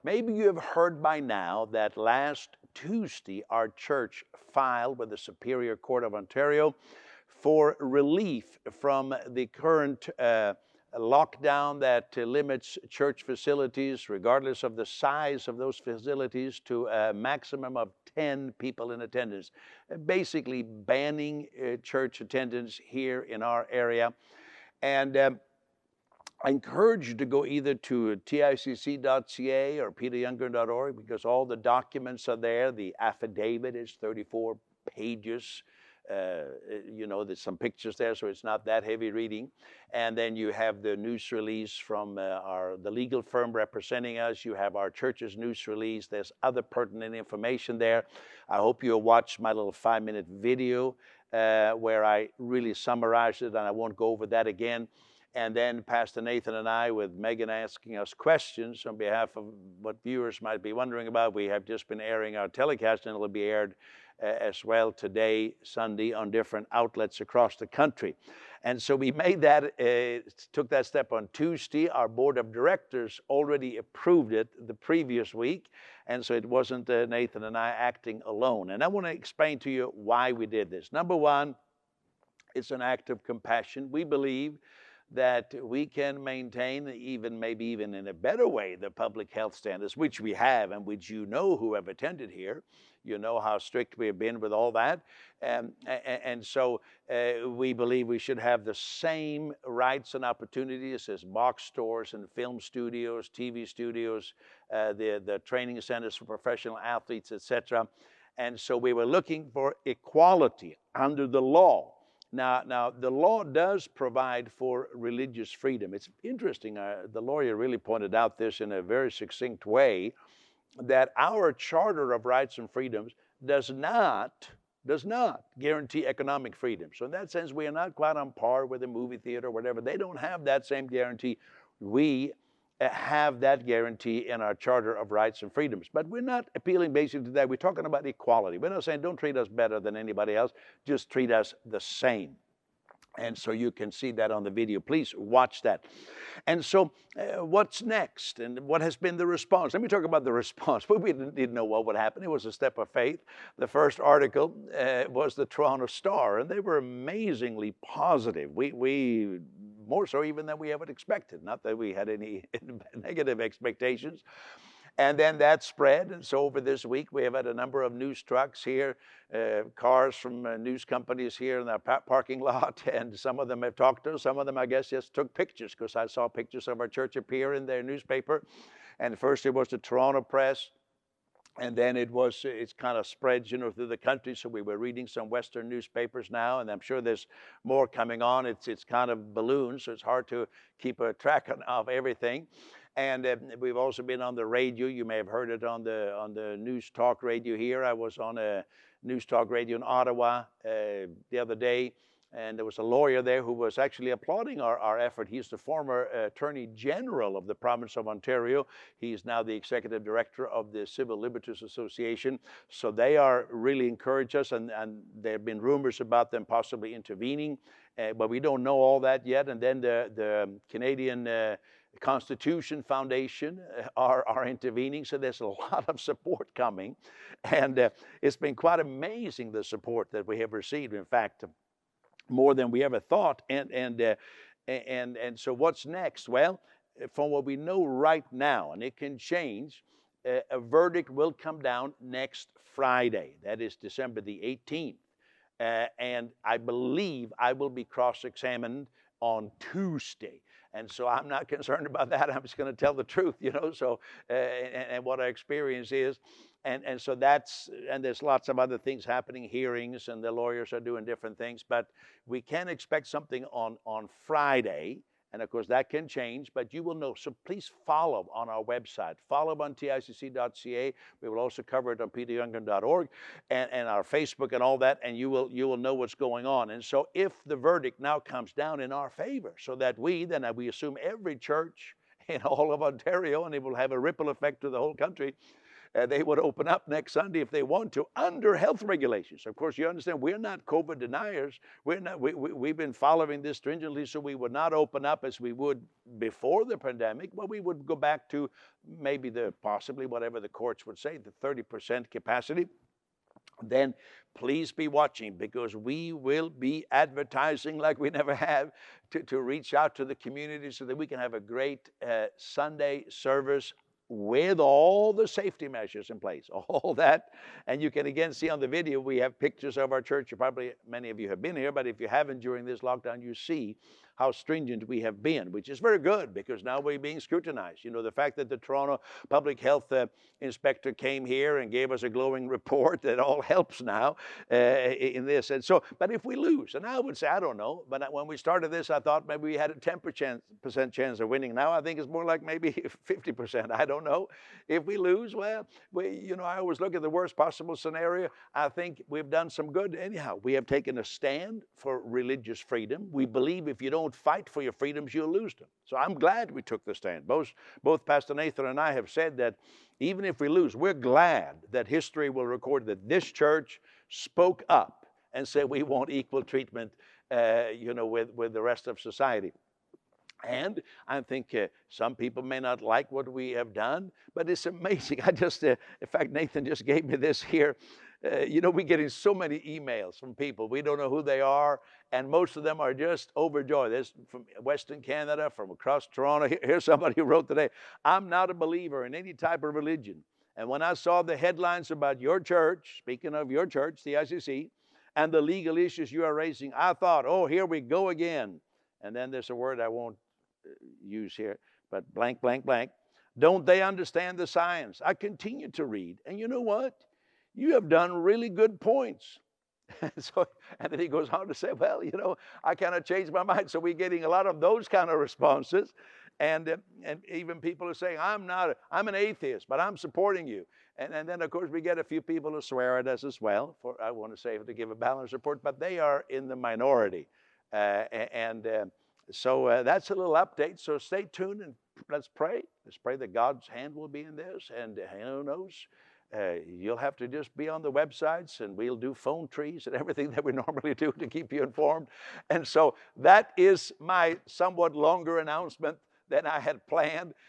maybe you have heard by now that last Tuesday our church filed with the Superior Court of Ontario for relief from the current lockdown that limits church facilities, regardless of the size of those facilities, to a maximum of 10 people in attendance, basically banning church attendance here in our area. And I encourage you to go either to ticc.ca or peteryoungren.org, because all the documents are there. The affidavit is 34 pages. There's some pictures there, so it's not that heavy reading. And then you have the news release from the legal firm representing us. You have our church's news release. There's other pertinent information there. I hope you'll watch my little 5-minute video where I really summarize it, and I won't go over that again. And then Pastor Nathan and I, with Megan asking us questions on behalf of what viewers might be wondering about, we have just been airing our telecast, and it'll be aired as well today, Sunday, on different outlets across the country. And so we made that, took that step on Tuesday. Our board of directors already approved it the previous week, and so it wasn't Nathan and I acting alone. And I want to explain to you why we did this. Number one, it's an act of compassion. We believe that we can maintain, maybe even in a better way, the public health standards, which we have and which you know who have attended here. You know how strict we have been with all that. And so we believe we should have the same rights and opportunities as box stores and film studios, TV studios, the training centers for professional athletes, etc. And so we were looking for equality under the law. Now, the law does provide for religious freedom. It's interesting, the lawyer really pointed out this in a very succinct way, that our Charter of Rights and Freedoms does not guarantee economic freedom. So in that sense, we are not quite on par with a movie theater or whatever. They don't have that same guarantee. We have that guarantee in our Charter of Rights and Freedoms. But we're not appealing basically to that. We're talking about equality. We're not saying don't treat us better than anybody else, just treat us the same. And so you can see that on the video. Please watch that. And so what's next, and what has been the response? Let me talk about the response. We didn't know what would happen. It was a step of faith. The first article was the Toronto Star, and they were amazingly positive. We more so even than we ever expected. Not that we had any negative expectations. And then that spread, and so over this week we have had a number of news trucks here, cars from news companies here in the parking lot, and some of them have talked to us, some of them I guess just took pictures, because I saw pictures of our church appear in their newspaper. And first it was the Toronto Press, and then it's kind of spread, through the country. So we were reading some Western newspapers now, and I'm sure there's more coming on. It's kind of balloons, so it's hard to keep a track of everything. And we've also been on the radio. You may have heard it on the news talk radio here. I was on a news talk radio in Ottawa the other day, and there was a lawyer there who was actually applauding our effort. He's the former Attorney General of the province of Ontario. He's now the Executive Director of the Civil Liberties Association. So they are really encourage us, and there have been rumors about them possibly intervening, but we don't know all that yet. And then the Canadian Constitution Foundation are intervening, so there's a lot of support coming, and it's been quite amazing, the support that we have received. In fact, more than we ever thought. And so what's next? Well, from what we know right now, and it can change, a verdict will come down next Friday. That is December the 18th. And I believe I will be cross-examined on Tuesday. And so I'm not concerned about that. I'm just going to tell the truth, so, and what our experience is. And so and there's lots of other things happening, hearings, and the lawyers are doing different things. But we can expect something on Friday. And of course, that can change, but you will know. So please follow on our website. Follow on ticc.ca. We will also cover it on peteryoungren.org and our Facebook and all that, and you will know what's going on. And so if the verdict now comes down in our favor, so that we assume every church in all of Ontario, and it will have a ripple effect to the whole country, they would open up next Sunday if they want to under health regulations. Of course, you understand we're not COVID deniers. We've been following this stringently, so we would not open up as we would before the pandemic, but we would go back to maybe possibly whatever the courts would say, the 30% capacity. Then please be watching, because we will be advertising like we never have to reach out to the community so that we can have a great Sunday service with all the safety measures in place, all that. And you can again see on the video, we have pictures of our church. Many of you have been here, but if you haven't during this lockdown, you see how stringent we have been, which is very good, because now we're being scrutinized. You know, the fact that the Toronto Public Health Inspector came here and gave us a glowing report, that all helps now in this. And so, but if we lose, and I would say, I don't know, but when we started this, I thought maybe we had a 10% chance of winning. Now I think it's more like maybe 50%. I don't know. If we lose, well, I always look at the worst possible scenario. I think we've done some good. Anyhow, we have taken a stand for religious freedom. We believe if you don't fight for your freedoms, you'll lose them. So I'm glad we took the stand. Both Pastor Nathan and I have said that even if we lose, we're glad that history will record that this church spoke up and said we want equal treatment, with the rest of society. And I think some people may not like what we have done, but it's amazing. In fact, Nathan just gave me this here. We're getting so many emails from people. We don't know who they are, and most of them are just overjoyed. There's from Western Canada, from across Toronto. Here's somebody who wrote today, "I'm not a believer in any type of religion. And when I saw the headlines about your church," speaking of your church, the ICC, "and the legal issues you are raising, I thought, oh, here we go again." And then there's a word I won't use here, but blank, blank, blank. "Don't they understand the science?" I continue to read, and you know what? You have done really good points. And then he goes on to say, well, I kind of changed my mind. So we're getting a lot of those kind of responses. And even people are saying, I'm an atheist, but I'm supporting you. And then, of course, we get a few people who swear at us as well. I want to say to give a balanced report, but they are in the minority. So that's a little update. So stay tuned and let's pray. Let's pray that God's hand will be in this. And who knows? You'll have to just be on the websites, and we'll do phone trees and everything that we normally do to keep you informed. And so that is my somewhat longer announcement than I had planned.